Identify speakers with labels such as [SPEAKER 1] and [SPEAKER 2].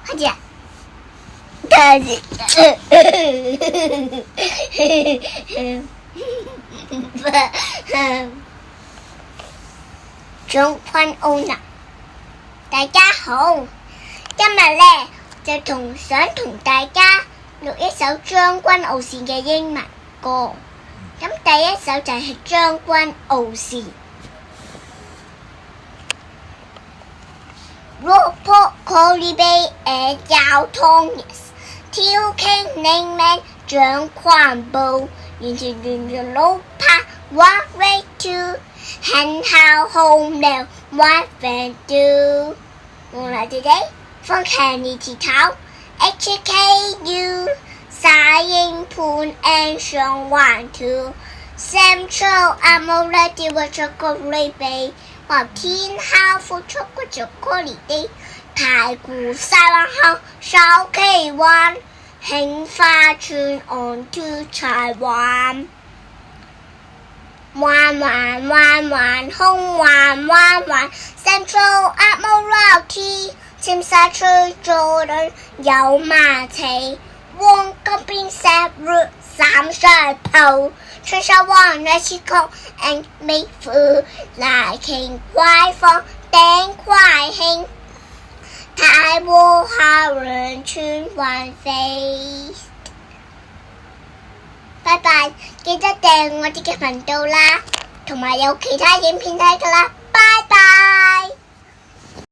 [SPEAKER 1] 開始啊！開始。將軍澳南，大家好，今日呢就想同大家錄一首將軍澳線嘅英文歌。咁第一首就係將軍澳線。落魄靠呢邊嘅交通挑傾領命將軍部，完全沿着路牌 One way to 很好紅了 One way to 我來弟弟放開你指頭 HKU 沙英盤 and 上環 to Central 阿冇拉掉我出個裏邊話天下付出個就個離地太古西灣後筲箕灣興化村 on to 柴灣彎彎彎彎空彎彎彎 Central 阿冇拉鐵尖沙咀佐敦油麻地黃金邊石路三水埗春沙灣來刺角 and 美孚來傾快放頂快興太和校園村環飛拜拜，記得訂我哋嘅頻道啦，同埋有其他影片睇㗎啦，拜拜。